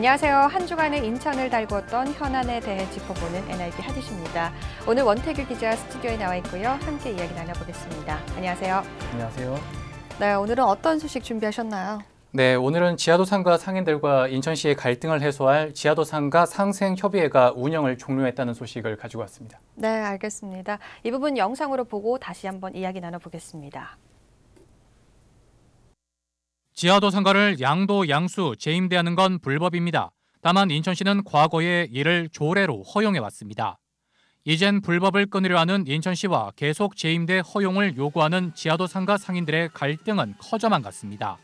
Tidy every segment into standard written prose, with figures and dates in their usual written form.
안녕하세요. 한 주간의 인천을 달구었던 현안에 대해 짚어보는 NIB 하디슈입니다. 오늘 원태규 기자 스튜디오에 나와 있고요. 함께 이야기 나눠보겠습니다. 안녕하세요. 안녕하세요. 네, 오늘은 어떤 소식 준비하셨나요? 네, 오늘은 지하도상가 상인들과 인천시의 갈등을 해소할 지하도상가 상생협의회가 운영을 종료했다는 소식을 가지고 왔습니다. 네, 알겠습니다. 이 부분 영상으로 보고 다시 한번 이야기 나눠보겠습니다. 지하도상가를 양도, 양수, 재임대하는 건 불법입니다. 다만 인천시는 과거에 이를 조례로 허용해왔습니다. 이젠 불법을 끊으려 하는 인천시와 계속 재임대 허용을 요구하는 지하도상가 상인들의 갈등은 커져만 갔습니다.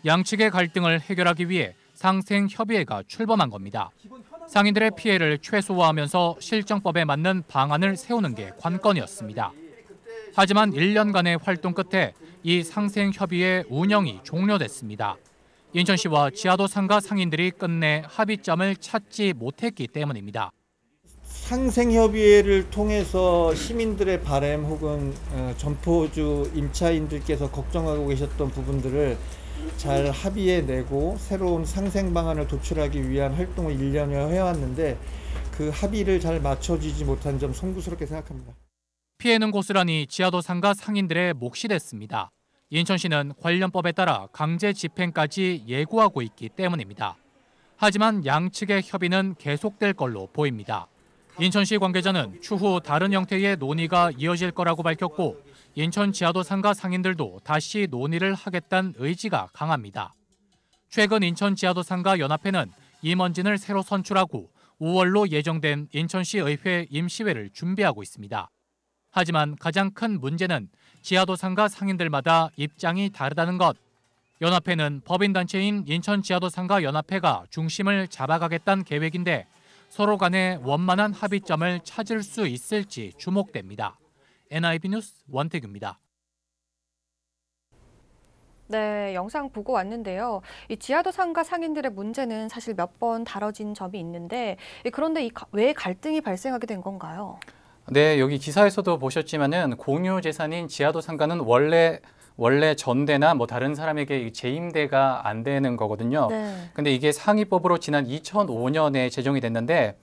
양측의 갈등을 해결하기 위해 상생협의회가 출범한 겁니다. 상인들의 피해를 최소화하면서 실정법에 맞는 방안을 세우는 게 관건이었습니다. 하지만 1년간의 활동 끝에 이 상생협의회 운영이 종료됐습니다. 인천시와 지하도상가 상인들이 끝내 합의점을 찾지 못했기 때문입니다. 상생협의회를 통해서 시민들의 바람 혹은 점포주 임차인들께서 걱정하고 계셨던 부분들을 잘 합의해내고 새로운 상생 방안을 도출하기 위한 활동을 1년여 해왔는데 그 합의를 잘 맞춰지지 못한 점 송구스럽게 생각합니다. 피해는 고스란히 지하도상가 상인들의 몫이 됐습니다. 인천시는 관련법에 따라 강제 집행까지 예고하고 있기 때문입니다. 하지만 양측의 협의는 계속될 걸로 보입니다. 인천시 관계자는 추후 다른 형태의 논의가 이어질 거라고 밝혔고 인천 지하도상가 상인들도 다시 논의를 하겠다는 의지가 강합니다. 최근 인천 지하도상가 연합회는 임원진을 새로 선출하고 5월로 예정된 인천시 의회 임시회를 준비하고 있습니다. 하지만 가장 큰 문제는 지하도상가 상인들마다 입장이 다르다는 것. 연합회는 법인단체인 인천지하도상가 연합회가 중심을 잡아가겠다는 계획인데 서로 간에 원만한 합의점을 찾을 수 있을지 주목됩니다. NIB 뉴스 원태규입니다. 네, 영상 보고 왔는데요. 이 지하도상가 상인들의 문제는 사실 몇 번 다뤄진 점이 있는데 그런데 왜 갈등이 발생하게 된 건가요? 네, 여기 기사에서도 보셨지만은 공유 재산인 지하도상가는 원래 전대나 뭐 다른 사람에게 재임대가 안 되는 거거든요. 네. 근데 이게 상위법으로 지난 2005년에 제정이 됐는데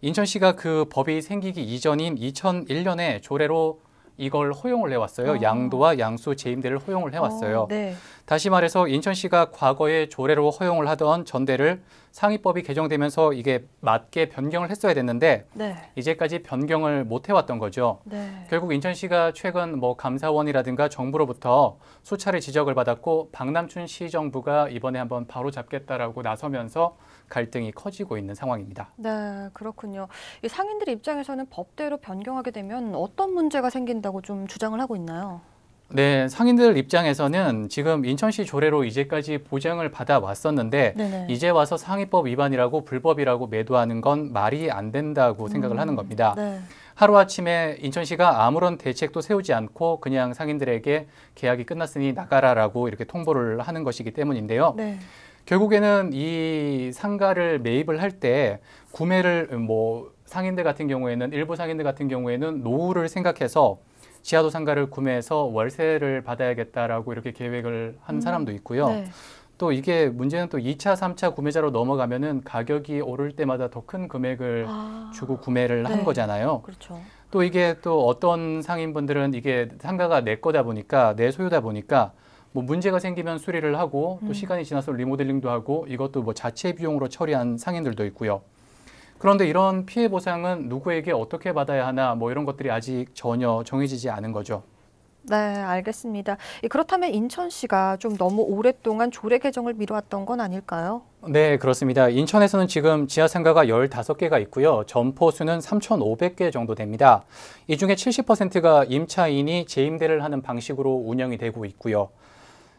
인천시가 그 법이 생기기 이전인 2001년에 조례로 이걸 허용을 해왔어요. 양도와 양수 재임대를 허용을 해왔어요. 네. 다시 말해서 인천시가 과거에 조례로 허용을 하던 전대를 상위법이 개정되면서 이게 맞게 변경을 했어야 됐는데 네. 이제까지 변경을 못 해왔던 거죠. 네. 결국 인천시가 최근 뭐 감사원이라든가 정부로부터 수차례 지적을 받았고 박남춘 시정부가 이번에 한번 바로 잡겠다라고 나서면서 갈등이 커지고 있는 상황입니다. 네, 그렇군요. 이 상인들 입장에서는 법대로 변경하게 되면 어떤 문제가 생긴다고 좀 주장을 하고 있나요? 네, 상인들 입장에서는 지금 인천시 조례로 이제까지 보장을 받아왔었는데 네네. 이제 와서 상위법 위반이라고 불법이라고 매도하는 건 말이 안 된다고 생각을 하는 겁니다. 네. 하루아침에 인천시가 아무런 대책도 세우지 않고 그냥 상인들에게 계약이 끝났으니 나가라라고 이렇게 통보를 하는 것이기 때문인데요. 네. 결국에는 이 상가를 매입을 할 때 구매를 상인들 같은 경우에는 일부 상인들 같은 경우에는 노후를 생각해서 지하도 상가를 구매해서 월세를 받아야겠다라고 이렇게 계획을 한 사람도 있고요. 네. 또 이게 문제는 또 2차, 3차 구매자로 넘어가면은 가격이 오를 때마다 더 큰 금액을 주고 구매를 한 네. 거잖아요. 그렇죠. 또 이게 또 어떤 상인분들은 이게 상가가 내 거다 보니까 내 소유다 보니까 뭐 문제가 생기면 수리를 하고 또 시간이 지나서 리모델링도 하고 이것도 뭐 자체 비용으로 처리한 상인들도 있고요. 그런데 이런 피해 보상은 누구에게 어떻게 받아야 하나 뭐 이런 것들이 아직 전혀 정해지지 않은 거죠. 네, 알겠습니다. 그렇다면 인천시가 좀 너무 오랫동안 조례 개정을 미뤄왔던 건 아닐까요? 네, 그렇습니다. 인천에서는 지금 지하상가가 15개가 있고요. 점포 수는 3,500개 정도 됩니다. 이 중에 70%가 임차인이 재임대를 하는 방식으로 운영이 되고 있고요.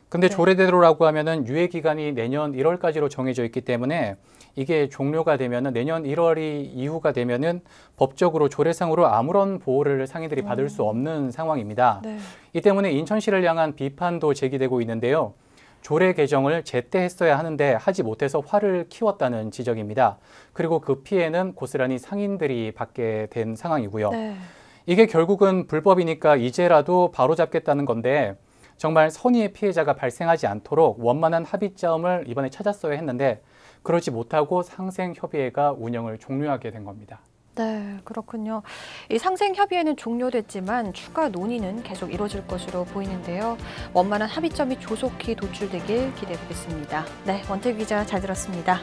근데 네. 조례대로라고 하면은 유예 기간이 내년 1월까지로 정해져 있기 때문에 이게 종료가 되면은 내년 1월이 이후가 되면은 법적으로 조례상으로 아무런 보호를 상인들이 받을 수 없는 상황입니다. 네. 이 때문에 인천시를 향한 비판도 제기되고 있는데요. 조례 개정을 제때 했어야 하는데 하지 못해서 화를 키웠다는 지적입니다. 그리고 그 피해는 고스란히 상인들이 받게 된 상황이고요. 네. 이게 결국은 불법이니까 이제라도 바로잡겠다는 건데 정말 선의의 피해자가 발생하지 않도록 원만한 합의점을 이번에 찾았어야 했는데 그러지 못하고 상생협의회가 운영을 종료하게 된 겁니다. 네, 그렇군요. 이 상생협의회는 종료됐지만 추가 논의는 계속 이뤄질 것으로 보이는데요. 원만한 합의점이 조속히 도출되길 기대해 보겠습니다. 네, 원태 기자 잘 들었습니다.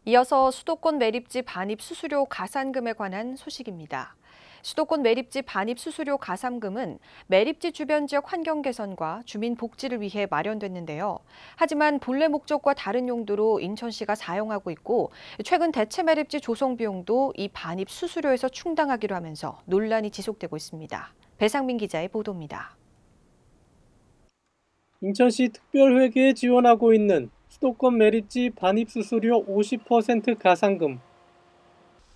이어서 수도권 매립지 반입 수수료 가산금에 관한 소식입니다. 수도권 매립지 반입 수수료 가산금은 매립지 주변 지역 환경 개선과 주민 복지를 위해 마련됐는데요. 하지만 본래 목적과 다른 용도로 인천시가 사용하고 있고 최근 대체 매립지 조성 비용도 이 반입 수수료에서 충당하기로 하면서 논란이 지속되고 있습니다. 배상민 기자의 보도입니다. 인천시 특별회계에 지원하고 있는 수도권 매립지 반입 수수료 50% 가산금.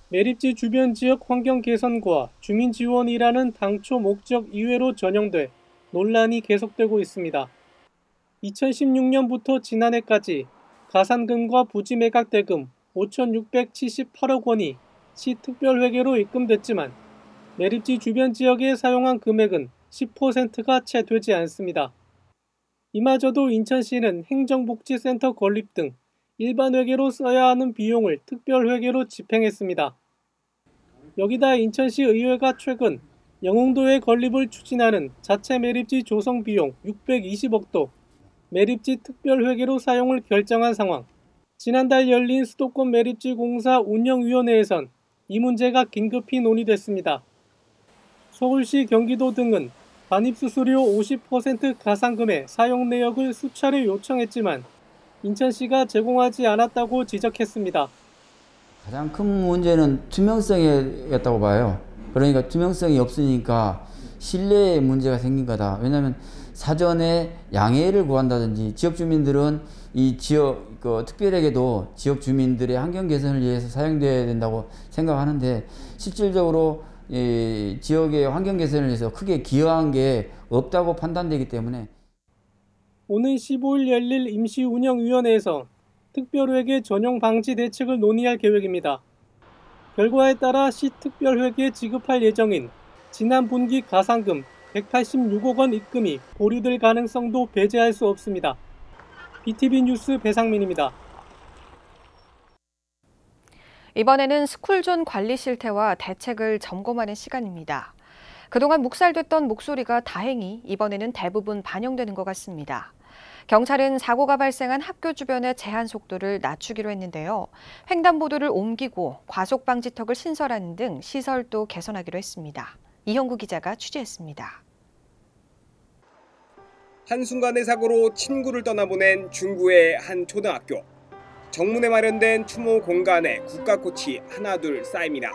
매립지 주변 지역 환경 개선과 주민 지원이라는 당초 목적 이외로 전용돼 논란이 계속되고 있습니다. 2016년부터 지난해까지 가산금과 부지 매각 대금 5,678억 원이 시 특별회계로 입금됐지만 매립지 주변 지역에 사용한 금액은 10%가 채 되지 않습니다. 이마저도 인천시는 행정복지센터 건립 등 일반 회계로 써야 하는 비용을 특별회계로 집행했습니다. 여기다 인천시 의회가 최근 영흥도의 건립을 추진하는 자체 매립지 조성 비용 620억도 매립지 특별회계로 사용을 결정한 상황. 지난달 열린 수도권 매립지 공사 운영위원회에선 이 문제가 긴급히 논의됐습니다. 서울시, 경기도 등은 반입수수료 50% 가산금의 사용 내역을 수차례 요청했지만 인천시가 제공하지 않았다고 지적했습니다. 가장 큰 문제는 투명성이었다고 봐요. 그러니까 투명성이 없으니까 신뢰에 문제가 생긴 거다. 왜냐하면 사전에 양해를 구한다든지 지역 주민들은 이 지역 특별회계도 지역 주민들의 환경 개선을 위해서 사용돼야 된다고 생각하는데 실질적으로 이 지역의 환경 개선을 위해서 크게 기여한 게 없다고 판단되기 때문에 오는 15일 열릴 임시운영위원회에서 특별회계 전용 방지 대책을 논의할 계획입니다. 결과에 따라 시 특별회계에 지급할 예정인 지난 분기 가산금 186억 원 입금이 보류될 가능성도 배제할 수 없습니다. BTV 뉴스 배상민입니다. 이번에는 스쿨존 관리 실태와 대책을 점검하는 시간입니다. 그동안 묵살됐던 목소리가 다행히 이번에는 대부분 반영되는 것 같습니다. 경찰은 사고가 발생한 학교 주변의 제한 속도를 낮추기로 했는데요. 횡단보도를 옮기고 과속 방지턱을 신설하는 등 시설도 개선하기로 했습니다. 이형구 기자가 취재했습니다. 한순간의 사고로 친구를 떠나보낸 중구의 한 초등학교. 정문에 마련된 추모 공간에 국가꽃이 하나둘 쌓입니다.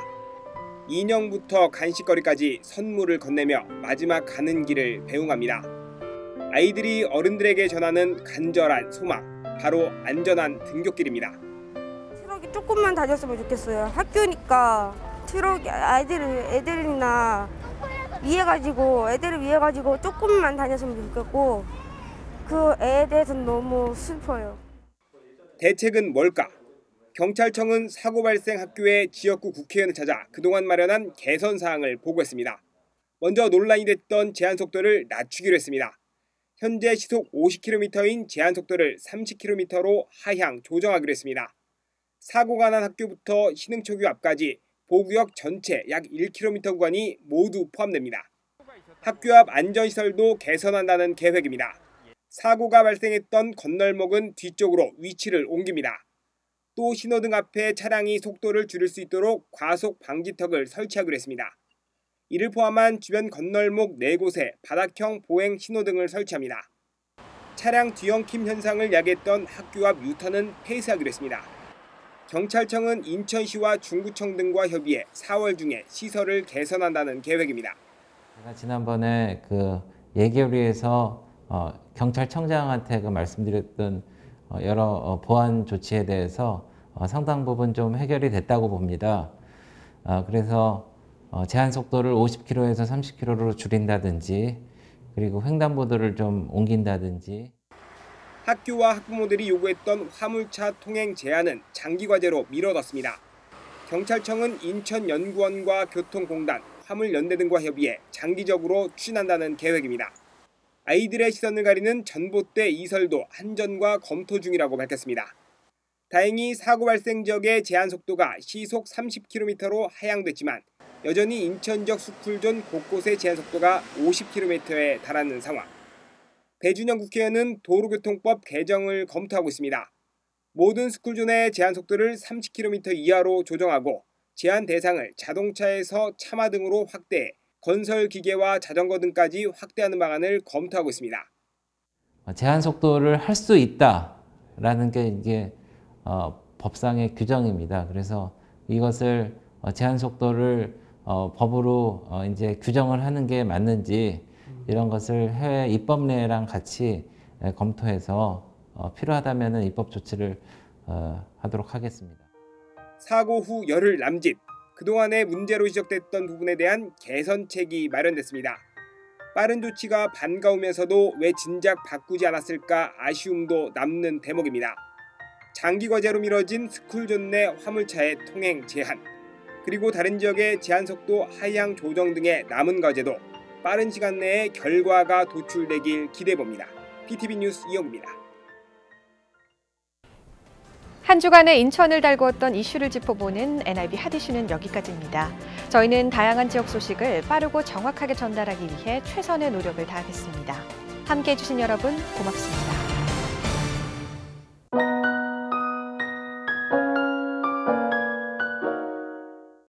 인형부터 간식거리까지 선물을 건네며 마지막 가는 길을 배웅합니다. 아이들이 어른들에게 전하는 간절한 소망, 바로 안전한 등굣길입니다. 트럭이 조금만 다녔으면 좋겠어요. 학교니까 트럭이 애들이나 애들을 위해 가지고 조금만 다녔으면 좋겠고 그 애에 대해서는 너무 슬퍼요. 대책은 뭘까? 경찰청은 사고 발생 학교의 지역구 국회의원을 찾아 그동안 마련한 개선 사항을 보고했습니다. 먼저 논란이 됐던 제한 속도를 낮추기로 했습니다. 현재 시속 50km인 제한 속도를 30km로 하향 조정하기로 했습니다. 사고가 난 학교부터 신흥초교 앞까지 보구역 전체 약 1km 구간이 모두 포함됩니다. 학교 앞 안전시설도 개선한다는 계획입니다. 사고가 발생했던 건널목은 뒤쪽으로 위치를 옮깁니다. 또 신호등 앞에 차량이 속도를 줄일 수 있도록 과속 방지턱을 설치하기로 했습니다. 이를 포함한 주변 건널목 4곳에 바닥형 보행 신호등을 설치합니다. 차량 뒤엉킴 현상을 야기했던 학교 앞 유턴은 폐쇄하기로 했습니다. 경찰청은 인천시와 중구청 등과 협의해 4월 중에 시설을 개선한다는 계획입니다. 제가 지난번에 예결위에서 경찰청장한테 말씀드렸던 여러 보안 조치에 대해서 상당 부분 좀 해결이 됐다고 봅니다. 그래서 제한 속도를 50km에서 30km로 줄인다든지 그리고 횡단보도를 좀 옮긴다든지. 학교와 학부모들이 요구했던 화물차 통행 제한은 장기 과제로 미뤄졌습니다. 경찰청은 인천연구원과 교통공단, 화물연대 등과 협의해 장기적으로 추진한다는 계획입니다. 아이들의 시선을 가리는 전봇대 이설도 한전과 검토 중이라고 밝혔습니다. 다행히 사고 발생 지역의 제한 속도가 시속 30km로 하향됐지만 여전히 인천 지역 스쿨존 곳곳의 제한 속도가 50km에 달하는 상황. 배준영 국회의원은 도로교통법 개정을 검토하고 있습니다. 모든 스쿨존의 제한 속도를 30km 이하로 조정하고 제한 대상을 자동차에서 차마 등으로 확대, 건설 기계와 자전거 등까지 확대하는 방안을 검토하고 있습니다. 제한 속도를 할 수 있다라는 게 이게 법상의 규정입니다. 그래서 이것을 제한 속도를 법으로 이제 규정을 하는 게 맞는지 이런 것을 해외 입법례랑 같이 검토해서 필요하다면 입법 조치를 하도록 하겠습니다. 사고 후 열흘 남짓, 그동안의 문제로 지적됐던 부분에 대한 개선책이 마련됐습니다. 빠른 조치가 반가우면서도 왜 진작 바꾸지 않았을까 아쉬움도 남는 대목입니다. 장기 과제로 미뤄진 스쿨존 내 화물차의 통행 제한, 그리고 다른 지역의 제한 속도 하향 조정 등의 남은 과제도 빠른 시간 내에 결과가 도출되길 기대해봅니다. PTV 뉴스 이영우입니다. 한 주간의 인천을 달구었던 이슈를 짚어보는 NIB 핫이슈는 여기까지입니다. 저희는 다양한 지역 소식을 빠르고 정확하게 전달하기 위해 최선의 노력을 다하겠습니다. 함께해 주신 여러분 고맙습니다.